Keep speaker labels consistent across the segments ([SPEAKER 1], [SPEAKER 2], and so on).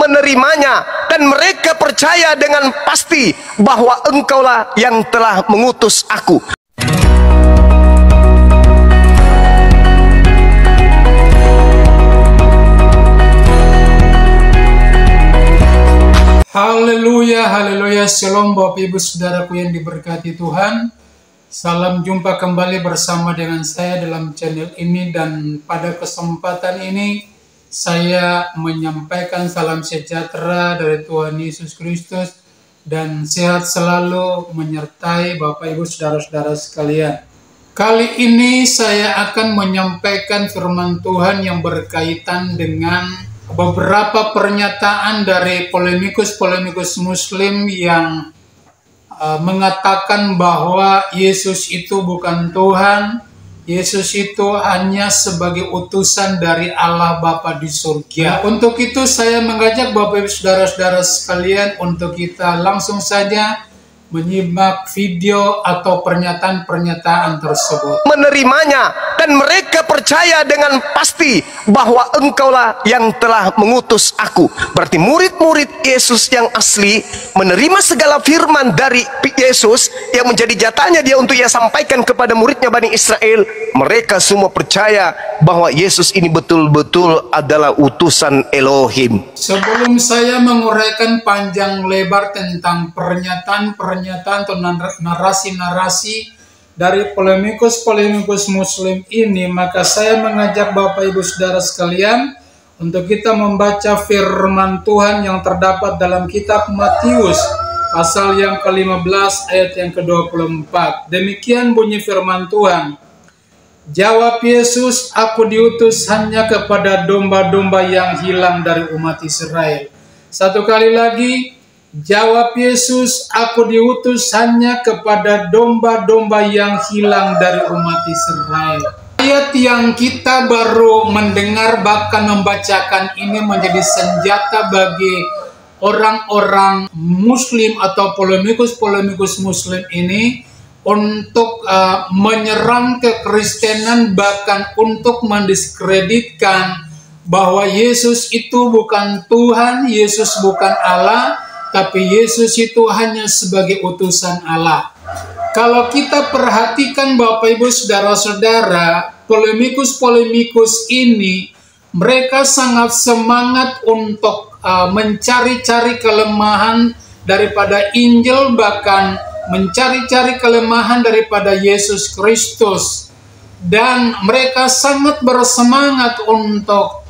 [SPEAKER 1] menerimanya, dan mereka percaya dengan pasti bahwa Engkaulah yang telah mengutus aku.
[SPEAKER 2] Haleluya, haleluya, shalom Bapak Ibu Saudaraku yang diberkati Tuhan. Salam jumpa kembali bersama dengan saya dalam channel ini, dan pada kesempatan ini saya menyampaikan salam sejahtera dari Tuhan Yesus Kristus dan sehat selalu menyertai Bapak Ibu Saudara-saudara sekalian. Kali ini saya akan menyampaikan firman Tuhan yang berkaitan dengan beberapa pernyataan dari polemikus Muslim yang mengatakan bahwa Yesus itu bukan Tuhan, Yesus itu hanya sebagai utusan dari Allah Bapa di surga. Untuk itu saya mengajak Bapak Ibu Saudara-saudara sekalian untuk kita langsung saja menyimak video atau pernyataan-pernyataan tersebut.
[SPEAKER 1] Menerimanya, dan mereka percaya dengan pasti bahwa Engkaulah yang telah mengutus aku. Berarti murid-murid Yesus yang asli menerima segala firman dari Yesus yang menjadi jatahnya dia untuk ia sampaikan kepada muridnya Bani Israel. Mereka semua percaya bahwa Yesus ini betul-betul adalah utusan Elohim.
[SPEAKER 2] Sebelum saya menguraikan panjang lebar tentang pernyataan atau narasi-narasi dari polemikus Muslim ini, maka saya mengajak Bapak Ibu Saudara sekalian untuk kita membaca firman Tuhan yang terdapat dalam kitab Matius pasal yang ke-15 ayat yang ke-24. Demikian bunyi firman Tuhan. Jawab Yesus, "Aku diutus hanya kepada domba-domba yang hilang dari umat Israel." Satu kali lagi, jawab Yesus, "Aku diutus hanya kepada domba-domba yang hilang dari umat Israel." Ayat yang kita baru mendengar bahkan membacakan ini menjadi senjata bagi orang-orang Muslim atau polemikus Muslim ini untuk menyerang kekristenan, bahkan untuk mendiskreditkan bahwa Yesus itu bukan Tuhan, Yesus bukan Allah, tapi Yesus itu hanya sebagai utusan Allah. Kalau kita perhatikan Bapak Ibu Saudara-saudara, polemikus ini mereka sangat semangat untuk mencari-cari kelemahan daripada Injil, bahkan mencari-cari kelemahan daripada Yesus Kristus, dan mereka sangat bersemangat untuk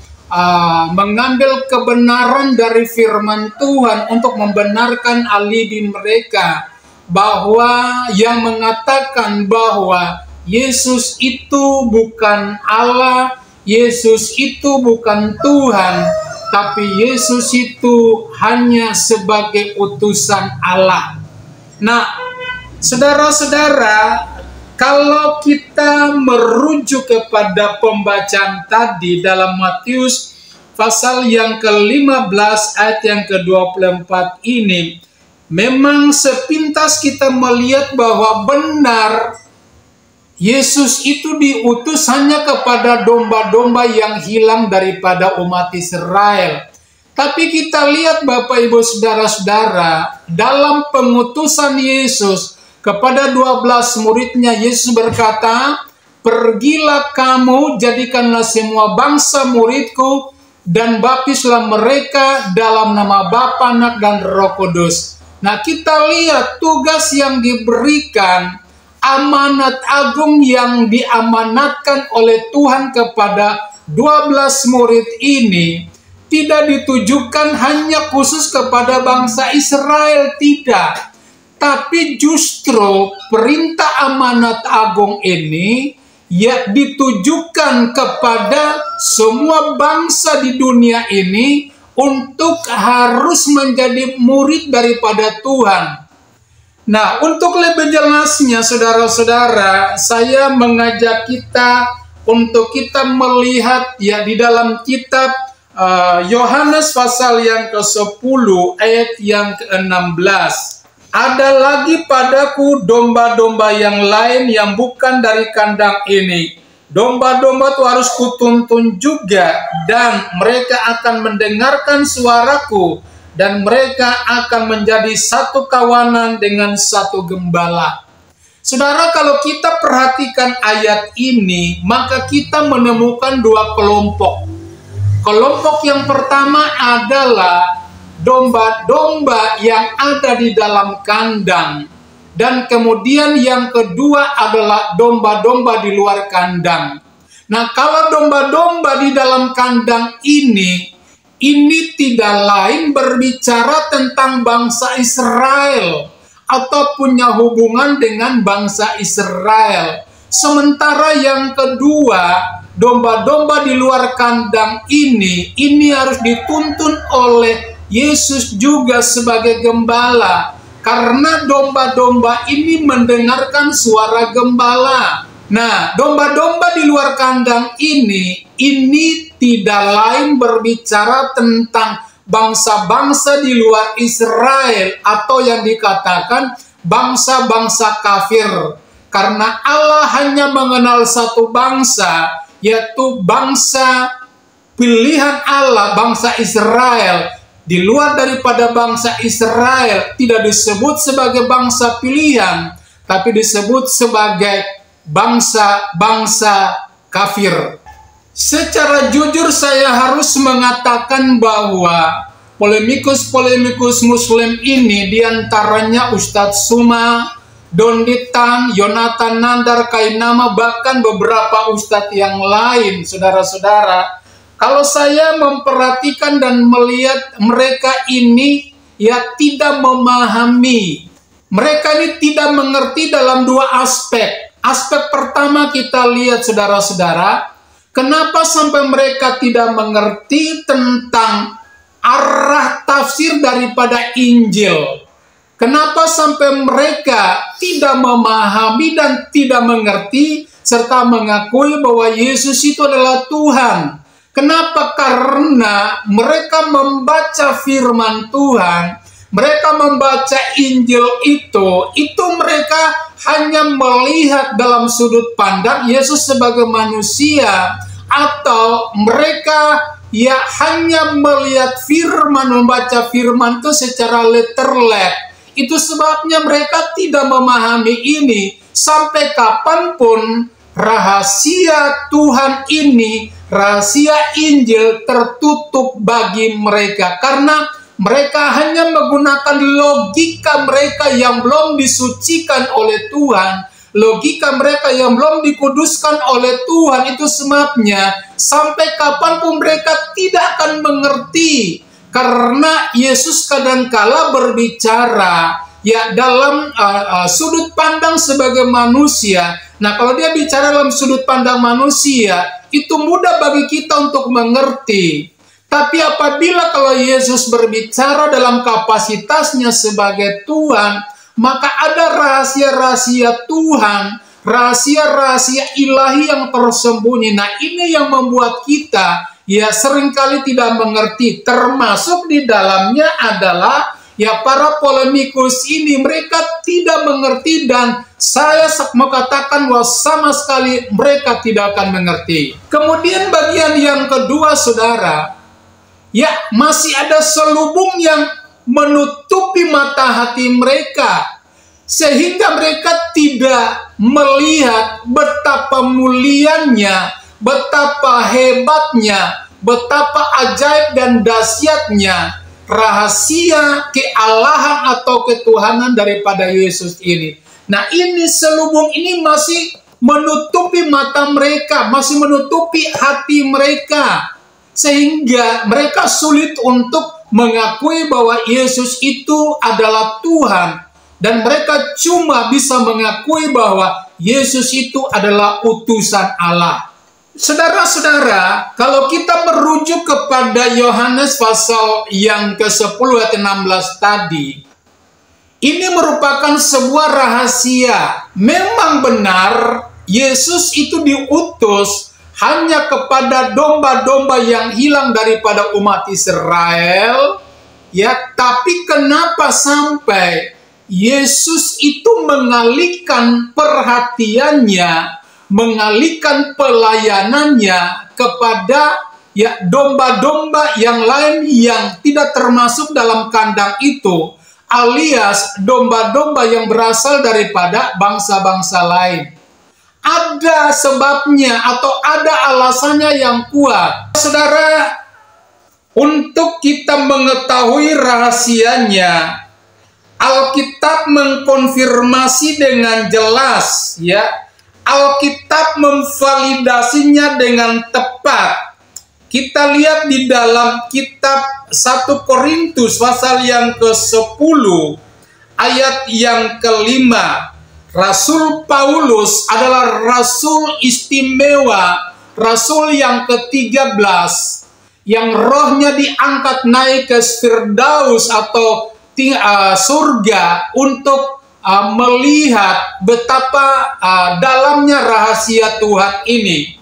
[SPEAKER 2] mengambil kebenaran dari firman Tuhan untuk membenarkan alibi mereka bahwa yang mengatakan bahwa Yesus itu bukan Allah, Yesus itu bukan Tuhan, tapi Yesus itu hanya sebagai utusan Allah. Nah, saudara-saudara, kalau kita merujuk kepada pembacaan tadi dalam Matius pasal yang ke-15 ayat yang ke-24 ini, memang sepintas kita melihat bahwa benar Yesus itu diutus hanya kepada domba-domba yang hilang daripada umat Israel. Tapi kita lihat Bapak Ibu Saudara-saudara, dalam pengutusan Yesus kepada 12 muridnya, Yesus berkata, "Pergilah kamu, jadikanlah semua bangsa muridku, dan baptislah mereka dalam nama Bapa, Anak, dan Roh Kudus." Nah, kita lihat tugas yang diberikan, amanat agung yang diamanatkan oleh Tuhan kepada 12 murid ini tidak ditujukan hanya khusus kepada bangsa Israel, tidak. Tapi justru perintah amanat agung ini ya ditujukan kepada semua bangsa di dunia ini untuk harus menjadi murid daripada Tuhan. Nah, untuk lebih jelasnya saudara-saudara, saya mengajak kita untuk kita melihat ya di dalam kitab Yohanes pasal yang ke-10 ayat yang ke-16. "Ada lagi padaku domba-domba yang lain yang bukan dari kandang ini. Domba-domba itu harus kutuntun juga, dan mereka akan mendengarkan suaraku, dan mereka akan menjadi satu kawanan dengan satu gembala. Saudara, kalau kita perhatikan ayat ini, maka kita menemukan dua kelompok. Kelompok yang pertama adalah domba-domba yang ada di dalam kandang. Dan kemudian yang kedua adalah domba-domba di luar kandang. Nah, kalau domba-domba di dalam kandang ini tidak lain berbicara tentang bangsa Israel atau punya hubungan dengan bangsa Israel. Sementara yang kedua, domba-domba di luar kandang ini harus dituntun oleh Yesus juga sebagai gembala. Karena domba-domba ini mendengarkan suara gembala. Nah, domba-domba di luar kandang ini tidak lain berbicara tentang bangsa-bangsa di luar Israel atau yang dikatakan bangsa-bangsa kafir. Karena Allah hanya mengenal satu bangsa, yaitu bangsa pilihan Allah, bangsa Israel. Di luar daripada bangsa Israel tidak disebut sebagai bangsa pilihan, tapi disebut sebagai bangsa-bangsa kafir. Secara jujur saya harus mengatakan bahwa polemikus-polemikus Muslim ini, diantaranya Ustadz Suma, Donditan, Yonatan Nandar, Kainama, bahkan beberapa ustadz yang lain, saudara-saudara, kalau saya memperhatikan dan melihat mereka ini tidak memahami. Mereka ini tidak mengerti dalam dua aspek. Aspek pertama kita lihat, saudara-saudara, kenapa sampai mereka tidak mengerti tentang arah tafsir daripada Injil. Kenapa sampai mereka tidak memahami dan tidak mengerti serta mengakui bahwa Yesus itu adalah Tuhan. Kenapa? Karena mereka membaca firman Tuhan, mereka membaca Injil itu mereka hanya melihat dalam sudut pandang Yesus sebagai manusia, atau mereka hanya melihat firman, membaca firman itu secara letterlet. Itu sebabnya mereka tidak memahami ini. Sampai kapanpun rahasia Tuhan ini, rahasia Injil tertutup bagi mereka. Karena mereka hanya menggunakan logika mereka yang belum disucikan oleh Tuhan. Logika mereka yang belum dikuduskan oleh Tuhan. Itu sebabnya sampai kapanpun mereka tidak akan mengerti. Karena Yesus kadangkala berbicara dalam sudut pandang sebagai manusia. Nah, kalau dia bicara dalam sudut pandang manusia, itu mudah bagi kita untuk mengerti. Tapi apabila kalau Yesus berbicara dalam kapasitasnya sebagai Tuhan, maka ada rahasia-rahasia Tuhan, rahasia-rahasia ilahi yang tersembunyi. Nah, ini yang membuat kita seringkali tidak mengerti. Termasuk di dalamnya adalah para polemikus ini, mereka tidak mengerti, dan saya mau katakan bahwa sama sekali mereka tidak akan mengerti. Kemudian bagian yang kedua, saudara, masih ada selubung yang menutupi mata hati mereka, sehingga mereka tidak melihat betapa mulianya, betapa hebatnya, betapa ajaib dan dahsyatnya rahasia kealahan atau ketuhanan daripada Yesus ini. Nah, ini selubung ini masih menutupi mata mereka, masih menutupi hati mereka, sehingga mereka sulit untuk mengakui bahwa Yesus itu adalah Tuhan, dan mereka cuma bisa mengakui bahwa Yesus itu adalah utusan Allah. Saudara-saudara, kalau kita merujuk kepada Yohanes pasal yang ke-10 ayat 16 tadi, ini merupakan sebuah rahasia. Memang benar Yesus itu diutus hanya kepada domba-domba yang hilang daripada umat Israel, tapi kenapa sampai Yesus itu mengalihkan perhatiannya mengalihkan pelayanannya kepada domba-domba yang lain yang tidak termasuk dalam kandang itu, alias domba-domba yang berasal daripada bangsa-bangsa lain. Ada sebabnya atau ada alasannya yang kuat. Saudara, untuk kita mengetahui rahasianya, Alkitab mengkonfirmasi dengan jelas, ya. Alkitab memvalidasinya dengan tepat. Kita lihat di dalam kitab 1 Korintus pasal yang ke-10 ayat yang ke-5. Rasul Paulus adalah rasul istimewa, rasul yang ke-13 yang rohnya diangkat naik ke Firdaus atau surga untuk melihat betapa dalamnya rahasia Tuhan ini.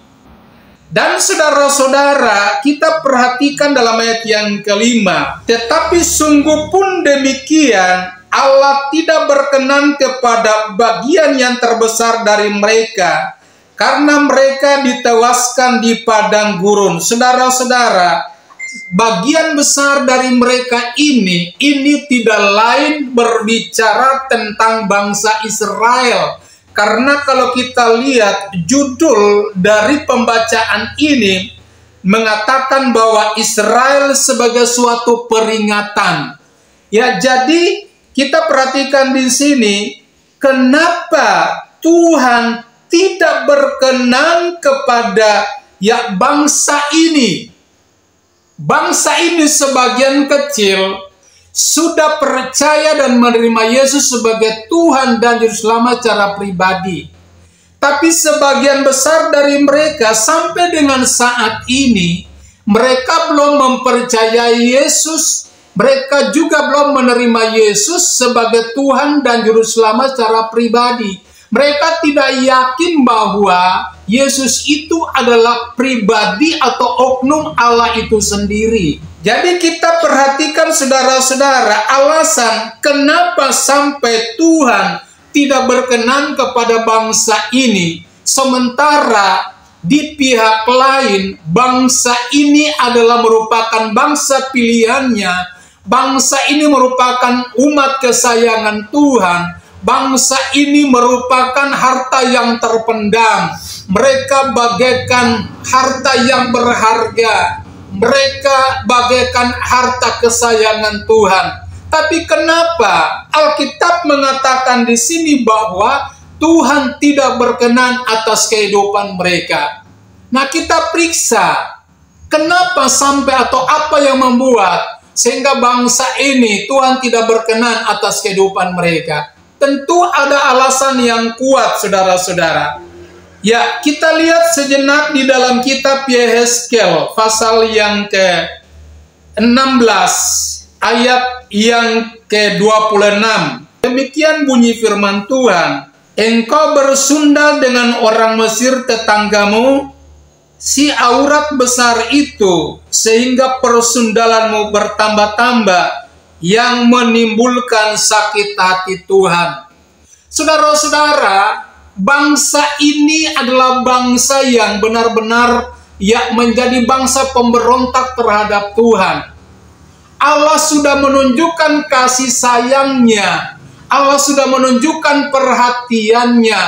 [SPEAKER 2] Dan saudara-saudara, kita perhatikan dalam ayat yang ke-5. Tetapi sungguh pun demikian, Allah tidak berkenan kepada bagian yang terbesar dari mereka, karena mereka ditewaskan di padang gurun. Saudara-saudara, bagian besar dari mereka ini tidak lain berbicara tentang bangsa Israel. Karena kalau kita lihat judul dari pembacaan ini mengatakan bahwa Israel sebagai suatu peringatan. Ya, jadi kita perhatikan di sini kenapa Tuhan tidak berkenan kepada bangsa ini. Bangsa ini sebagian kecil sudah percaya dan menerima Yesus sebagai Tuhan dan Juru Selamat secara pribadi. Tapi sebagian besar dari mereka sampai dengan saat ini, mereka belum mempercayai Yesus. Mereka juga belum menerima Yesus sebagai Tuhan dan Juru Selamat secara pribadi. Mereka tidak yakin bahwa Yesus itu adalah pribadi atau oknum Allah itu sendiri. Jadi kita perhatikan saudara-saudara, alasan kenapa sampai Tuhan tidak berkenan kepada bangsa ini. Sementara di pihak lain, bangsa ini adalah merupakan bangsa pilihannya. Bangsa ini merupakan umat kesayangan Tuhan. Bangsa ini merupakan harta yang terpendam. Mereka bagaikan harta yang berharga. Mereka bagaikan harta kesayangan Tuhan. Tapi kenapa Alkitab mengatakan di sini bahwa Tuhan tidak berkenan atas kehidupan mereka? Nah, kita periksa kenapa sampai atau apa yang membuat sehingga bangsa ini Tuhan tidak berkenan atas kehidupan mereka. Tentu ada alasan yang kuat, saudara-saudara. Ya, kita lihat sejenak di dalam kitab Yehezkiel pasal yang ke-16 ayat yang ke-26. Demikian bunyi firman Tuhan, engkau bersundal dengan orang Mesir tetanggamu, si aurat besar itu, sehingga persundalanmu bertambah-tambah yang menimbulkan sakit hati Tuhan. Saudara-saudara, bangsa ini adalah bangsa yang benar-benar menjadi bangsa pemberontak terhadap Tuhan. Allah sudah menunjukkan kasih sayangnya. Allah sudah menunjukkan perhatiannya.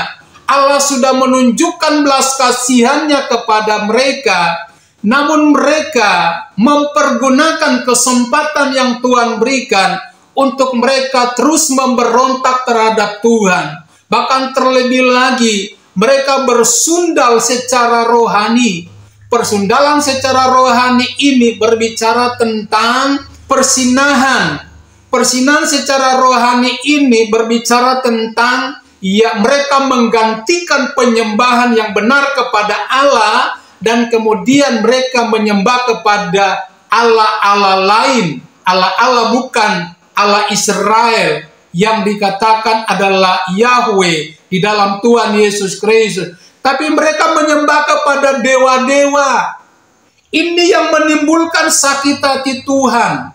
[SPEAKER 2] Allah sudah menunjukkan belas kasihannya kepada mereka. Namun mereka mempergunakan kesempatan yang Tuhan berikan untuk mereka terus memberontak terhadap Tuhan. Bahkan terlebih lagi, mereka bersundal secara rohani. Persundalan secara rohani ini berbicara tentang persinahan. Persinahan secara rohani ini berbicara tentang mereka menggantikan penyembahan yang benar kepada Allah, dan kemudian mereka menyembah kepada Allah-Allah lain. Allah-Allah bukan Allah Israel yang dikatakan adalah Yahweh di dalam Tuhan Yesus Kristus. Tapi mereka menyembah kepada dewa-dewa. Ini yang menimbulkan sakit hati Tuhan.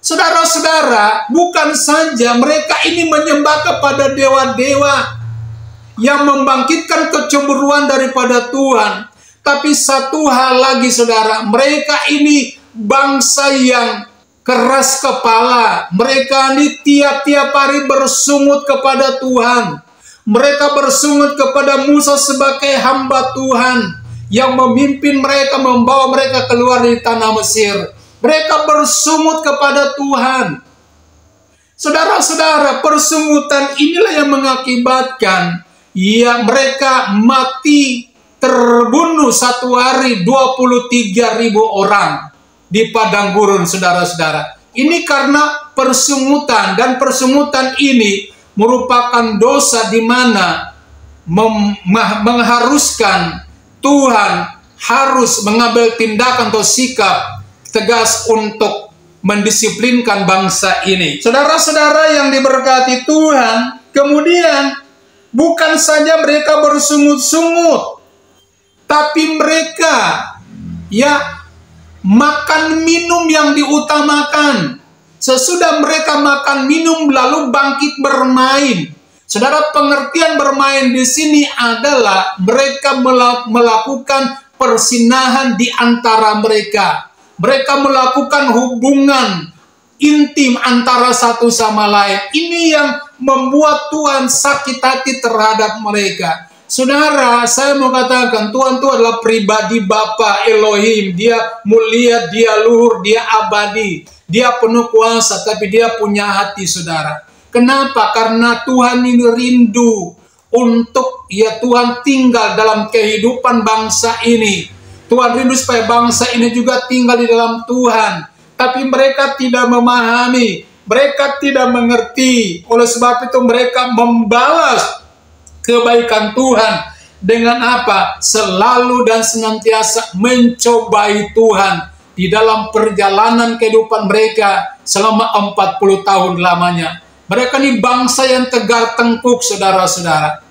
[SPEAKER 2] Saudara-saudara, bukan saja mereka ini menyembah kepada dewa-dewa yang membangkitkan kecemburuan daripada Tuhan. Tapi satu hal lagi saudara, mereka ini bangsa yang keras kepala. Mereka ini tiap-tiap hari bersungut kepada Tuhan. Mereka bersungut kepada Musa sebagai hamba Tuhan yang memimpin mereka, membawa mereka keluar dari tanah Mesir. Mereka bersungut kepada Tuhan. Saudara-saudara, persungutan inilah yang mengakibatkan ya mereka mati, terbunuh satu hari 23.000 orang di padang gurun, saudara-saudara. Ini karena persungutan, dan persungutan ini merupakan dosa di mana mengharuskan Tuhan harus mengambil tindakan atau sikap tegas untuk mendisiplinkan bangsa ini. Saudara-saudara yang diberkati Tuhan, kemudian bukan saja mereka bersungut-sungut, tapi mereka ya makan minum yang diutamakan. Sesudah mereka makan minum lalu bangkit bermain. Saudara, pengertian bermain di sini adalah mereka melakukan persinahan di antara mereka. Mereka melakukan hubungan intim antara satu sama lain. Ini yang membuat Tuhan sakit hati terhadap mereka. Saudara, saya mau katakan Tuhan itu adalah pribadi Bapa Elohim. Dia mulia, dia luhur, dia abadi. Dia penuh kuasa, tapi dia punya hati, saudara. Kenapa? Karena Tuhan ini rindu untuk ya Tuhan tinggal dalam kehidupan bangsa ini. Tuhan rindu supaya bangsa ini juga tinggal di dalam Tuhan. Tapi mereka tidak memahami, mereka tidak mengerti. Oleh sebab itu mereka membalas kebaikan Tuhan dengan apa? Selalu dan senantiasa mencobai Tuhan di dalam perjalanan kehidupan mereka selama 40 tahun lamanya. Mereka ini bangsa yang tegar tengkuk, saudara-saudara.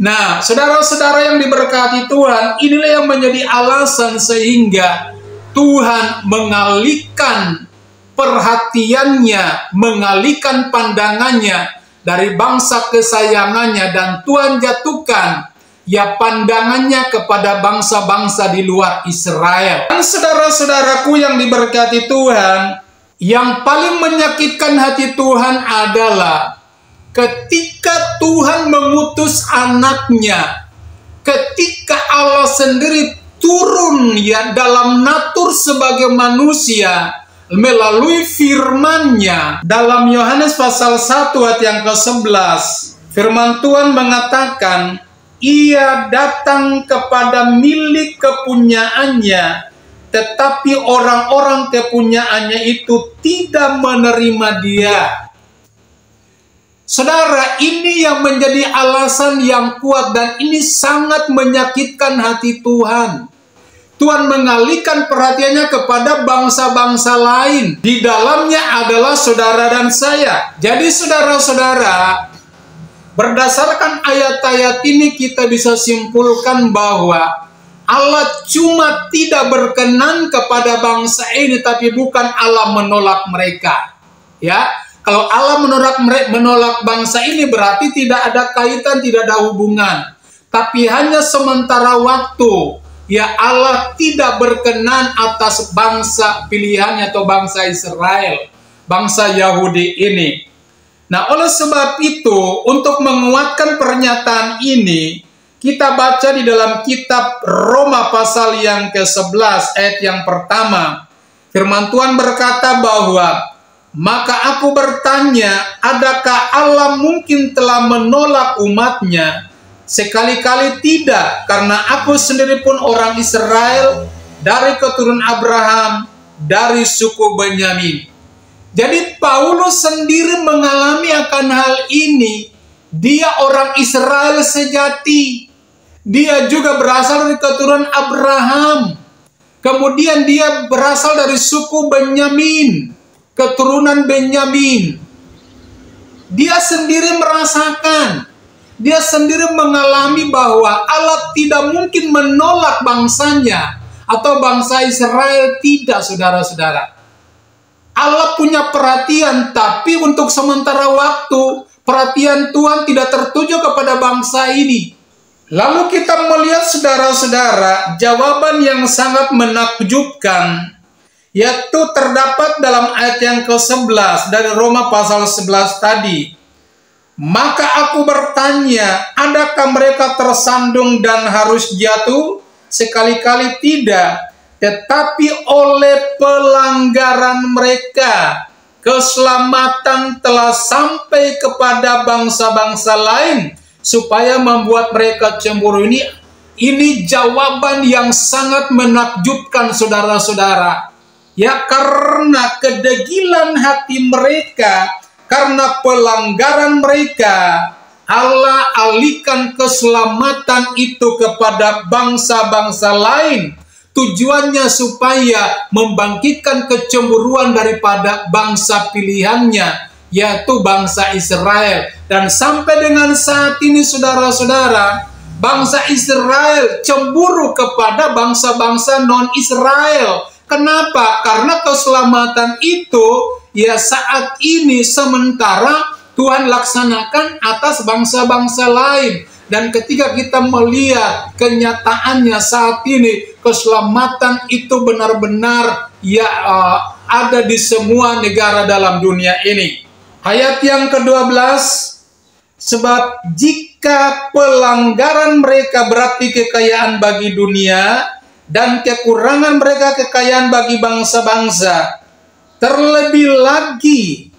[SPEAKER 2] Nah, saudara-saudara yang diberkati Tuhan, inilah yang menjadi alasan sehingga Tuhan mengalihkan perhatiannya, mengalihkan pandangannya dari bangsa kesayangannya, dan Tuhan jatuhkan ya pandangannya kepada bangsa-bangsa di luar Israel. Dan saudara-saudaraku yang diberkati Tuhan, yang paling menyakitkan hati Tuhan adalah ketika Tuhan mengutus anaknya, ketika Allah sendiri turun ya dalam natur sebagai manusia melalui firman-Nya. Dalam Yohanes pasal 1 ayat yang ke-11, firman Tuhan mengatakan, Ia datang kepada milik kepunyaannya, tetapi orang-orang kepunyaannya itu tidak menerima Dia. Saudara, ini yang menjadi alasan yang kuat, dan ini sangat menyakitkan hati Tuhan. Tuhan mengalihkan perhatiannya kepada bangsa-bangsa lain. Di dalamnya adalah saudara dan saya. Jadi saudara-saudara, berdasarkan ayat-ayat ini kita bisa simpulkan bahwa Allah cuma tidak berkenan kepada bangsa ini, tapi bukan Allah menolak mereka. Ya, kalau Allah menolak bangsa ini berarti tidak ada kaitan, tidak ada hubungan. Tapi hanya sementara waktu. Ya, Allah tidak berkenan atas bangsa pilihannya atau bangsa Israel, bangsa Yahudi ini. Nah, oleh sebab itu, untuk menguatkan pernyataan ini, kita baca di dalam kitab Roma pasal yang ke-11 ayat yang pertama. Firman Tuhan berkata bahwa, maka aku bertanya, adakah Allah mungkin telah menolak umatnya? Sekali-kali tidak, karena aku sendiri pun orang Israel, dari keturunan Abraham, dari suku Benyamin. Jadi Paulus sendiri mengalami akan hal ini. Dia orang Israel sejati. Dia juga berasal dari keturunan Abraham. Kemudian dia berasal dari suku Benyamin, keturunan Benyamin. Dia sendiri merasakan, dia sendiri mengalami bahwa Allah tidak mungkin menolak bangsanya atau bangsa Israel. Tidak, saudara-saudara. Allah punya perhatian, tapi untuk sementara waktu perhatian Tuhan tidak tertuju kepada bangsa ini. Lalu kita melihat saudara-saudara, jawaban yang sangat menakjubkan, yaitu terdapat dalam ayat yang ke-11 dari Roma pasal 11 tadi. Maka aku bertanya, adakah mereka tersandung dan harus jatuh? Sekali-kali tidak, tetapi oleh pelanggaran mereka, keselamatan telah sampai kepada bangsa-bangsa lain, supaya membuat mereka cemburu. Ini jawaban yang sangat menakjubkan saudara-saudara. Ya, karena kedegilan hati mereka, karena pelanggaran mereka, Allah alihkan keselamatan itu kepada bangsa-bangsa lain. Tujuannya supaya membangkitkan kecemburuan daripada bangsa pilihannya, yaitu bangsa Israel. Dan sampai dengan saat ini saudara-saudara, bangsa Israel cemburu kepada bangsa-bangsa non-Israel. Kenapa? Karena keselamatan itu ya saat ini sementara Tuhan laksanakan atas bangsa-bangsa lain. Dan ketika kita melihat kenyataannya saat ini, keselamatan itu benar-benar ada di semua negara dalam dunia ini. Ayat yang ke-12, sebab jika pelanggaran mereka berarti kekayaan bagi dunia, dan kekurangan mereka kekayaan bagi bangsa-bangsa, terlebih lagi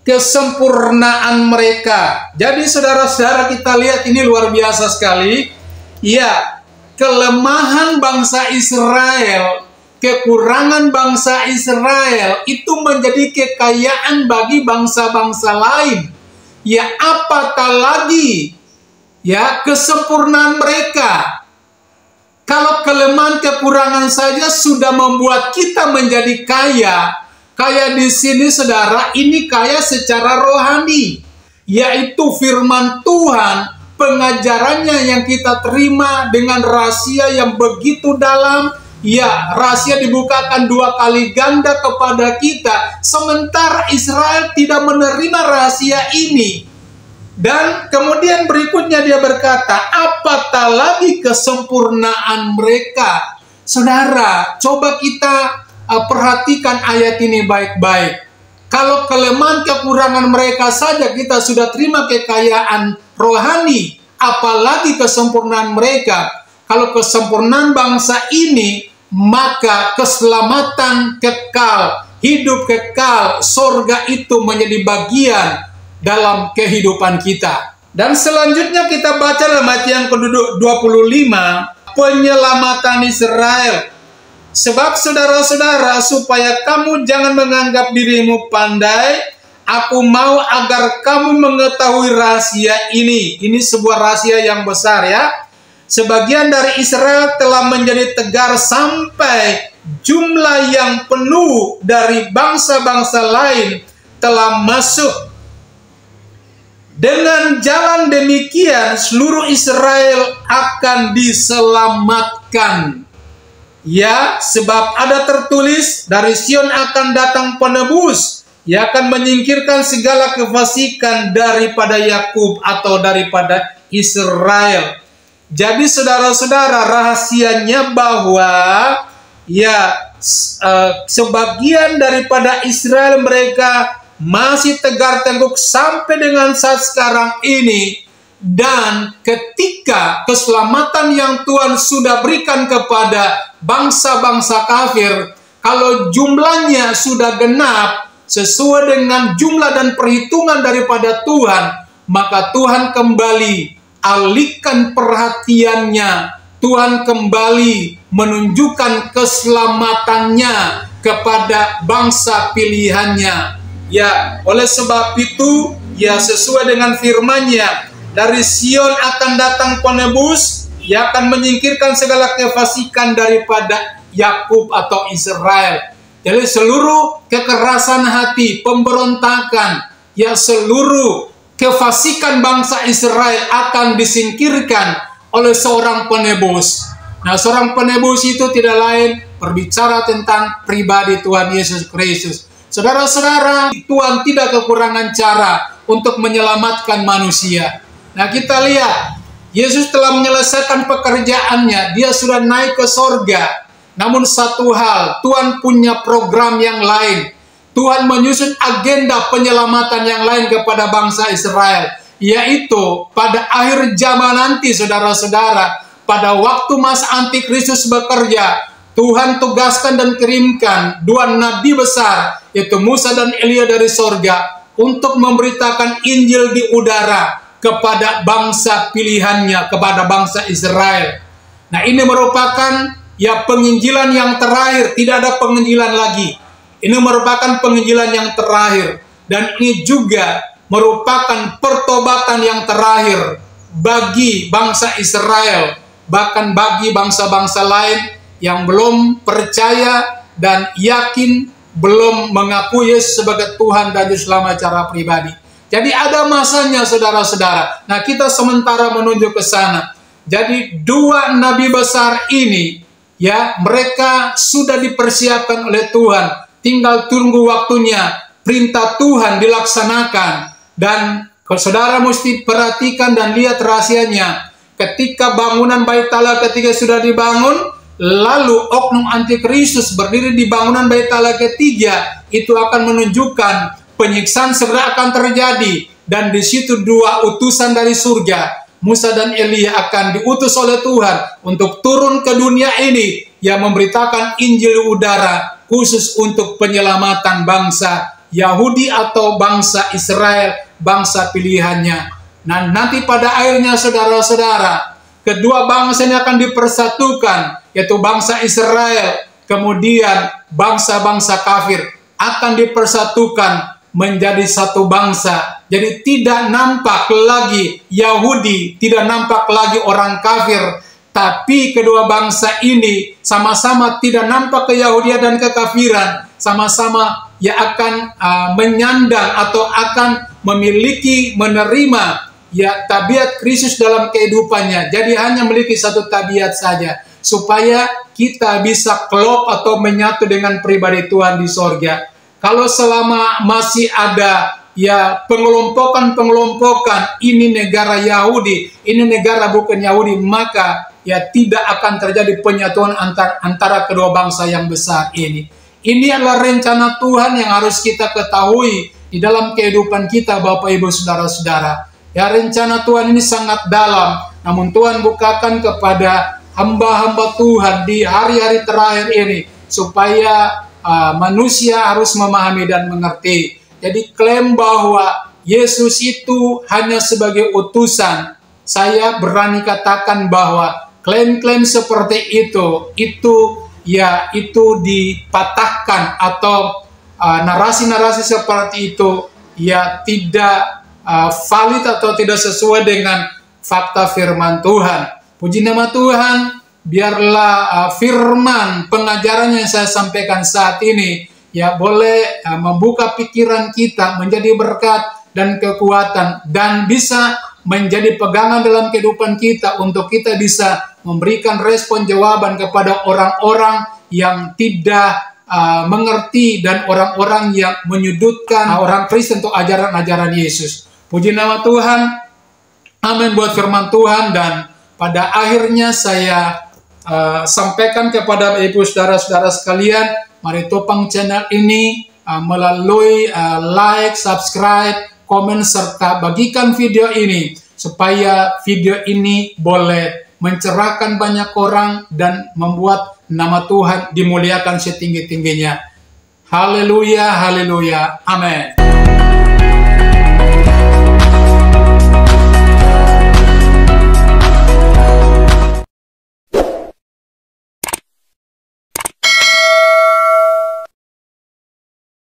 [SPEAKER 2] kesempurnaan mereka. Jadi saudara-saudara, kita lihat ini luar biasa sekali. Ya, kelemahan bangsa Israel, kekurangan bangsa Israel itu menjadi kekayaan bagi bangsa-bangsa lain. Ya, apatah lagi ya kesempurnaan mereka. Kalau kelemahan kekurangan saja sudah membuat kita menjadi kaya. Kaya di sini saudara, ini kaya secara rohani, yaitu firman Tuhan, pengajarannya yang kita terima dengan rahasia yang begitu dalam. Ya, rahasia dibukakan 2 kali ganda kepada kita, sementara Israel tidak menerima rahasia ini. Dan kemudian berikutnya dia berkata, apatah lagi kesempurnaan mereka. Saudara, coba kita perhatikan ayat ini baik-baik. Kalau kelemahan kekurangan mereka saja kita sudah terima kekayaan rohani, apalagi kesempurnaan mereka. Kalau kesempurnaan bangsa ini, maka keselamatan kekal, hidup kekal, surga itu menjadi bagian dalam kehidupan kita. Dan selanjutnya kita baca dalam ayat yang ke-25, penyelamatan Israel. Sebab saudara-saudara, supaya kamu jangan menganggap dirimu pandai, aku mau agar kamu mengetahui rahasia ini. Ini sebuah rahasia yang besar ya. Sebagian dari Israel telah menjadi tegar sampai jumlah yang penuh dari bangsa-bangsa lain telah masuk. Dengan jalan demikian, seluruh Israel akan diselamatkan. Ya, sebab ada tertulis, dari Sion akan datang penebus, yang akan menyingkirkan segala kefasikan daripada Yakub atau daripada Israel. Jadi saudara-saudara, rahasianya bahwa ya sebagian daripada Israel mereka masih tegar tengkuk sampai dengan saat sekarang ini. Dan ketika keselamatan yang Tuhan sudah berikan kepada bangsa-bangsa kafir, kalau jumlahnya sudah genap sesuai dengan jumlah dan perhitungan daripada Tuhan, maka Tuhan kembali alihkan perhatiannya, Tuhan kembali menunjukkan keselamatannya kepada bangsa pilihannya. Ya, oleh sebab itu, ya sesuai dengan firman-Nya, dari Sion akan datang penebus, yang akan menyingkirkan segala kefasikan daripada Yakub atau Israel. Jadi seluruh kekerasan hati, pemberontakan, ya seluruh kefasikan bangsa Israel akan disingkirkan oleh seorang penebus. Nah, seorang penebus itu tidak lain berbicara tentang pribadi Tuhan Yesus Kristus. Saudara-saudara, Tuhan tidak kekurangan cara untuk menyelamatkan manusia. Nah, kita lihat, Yesus telah menyelesaikan pekerjaannya, dia sudah naik ke sorga. Namun satu hal, Tuhan punya program yang lain. Tuhan menyusun agenda penyelamatan yang lain kepada bangsa Israel, yaitu pada akhir zaman nanti, saudara-saudara, pada waktu masa antikristus bekerja, Tuhan tugaskan dan kirimkan dua nabi besar, yaitu Musa dan Elia dari sorga, untuk memberitakan Injil di udara kepada bangsa pilihannya, kepada bangsa Israel. Nah, ini merupakan penginjilan yang terakhir, tidak ada penginjilan lagi. Ini merupakan penginjilan yang terakhir, dan ini juga merupakan pertobatan yang terakhir bagi bangsa Israel, bahkan bagi bangsa-bangsa lain yang belum percaya dan yakin, belum mengakui Yesus sebagai Tuhan dan Juru Selamat secara pribadi. Jadi ada masanya, saudara-saudara. Nah, kita sementara menuju ke sana. Jadi dua nabi besar ini, mereka sudah dipersiapkan oleh Tuhan. Tinggal tunggu waktunya, perintah Tuhan dilaksanakan. Dan saudara mesti perhatikan dan lihat rahasianya. Ketika bangunan Bait Allah ketiga sudah dibangun, lalu oknum antikristus berdiri di bangunan Bait Allah ketiga, itu akan menunjukkan penyiksaan segera akan terjadi, dan di situ dua utusan dari surga, Musa dan Elia, akan diutus oleh Tuhan untuk turun ke dunia ini yang memberitakan Injil udara khusus untuk penyelamatan bangsa Yahudi atau bangsa Israel, bangsa pilihannya. Nah, nanti pada akhirnya, saudara-saudara, kedua bangsa ini akan dipersatukan, yaitu bangsa Israel, kemudian bangsa-bangsa kafir akan dipersatukan menjadi satu bangsa. Jadi tidak nampak lagi Yahudi, tidak nampak lagi orang kafir, tapi kedua bangsa ini sama-sama tidak nampak keyahudian dan kekafiran, sama-sama akan menyandang atau akan memiliki, menerima tabiat Kristus dalam kehidupannya. Jadi hanya memiliki satu tabiat saja, supaya kita bisa klop atau menyatu dengan pribadi Tuhan di sorga. Kalau selama masih ada pengelompokan, ini negara Yahudi, ini negara bukan Yahudi, maka tidak akan terjadi penyatuan antara kedua bangsa yang besar ini. Ini adalah rencana Tuhan yang harus kita ketahui di dalam kehidupan kita, Bapak Ibu Saudara-saudara. Rencana Tuhan ini sangat dalam, namun Tuhan bukakan kepada hamba-hamba Tuhan di hari-hari terakhir ini, supaya manusia harus memahami dan mengerti. Jadi klaim bahwa Yesus itu hanya sebagai utusan, saya berani katakan bahwa klaim-klaim seperti itu dipatahkan, atau narasi-narasi seperti itu tidak valid atau tidak sesuai dengan fakta firman Tuhan. Puji nama Tuhan. Biarlah firman pengajaran yang saya sampaikan saat ini boleh membuka pikiran kita menjadi berkat dan kekuatan, dan bisa menjadi pegangan dalam kehidupan kita untuk kita bisa memberikan respon jawaban kepada orang-orang yang tidak mengerti dan orang-orang yang menyudutkan orang Kristen untuk ajaran-ajaran Yesus. Puji nama Tuhan. Amin buat firman Tuhan. Dan pada akhirnya saya sampaikan kepada ibu saudara-saudara sekalian, mari topang channel ini melalui like, subscribe, komen, serta bagikan video ini, supaya video ini boleh mencerahkan banyak orang dan membuat nama Tuhan dimuliakan setinggi-tingginya. Haleluya, haleluya, amin.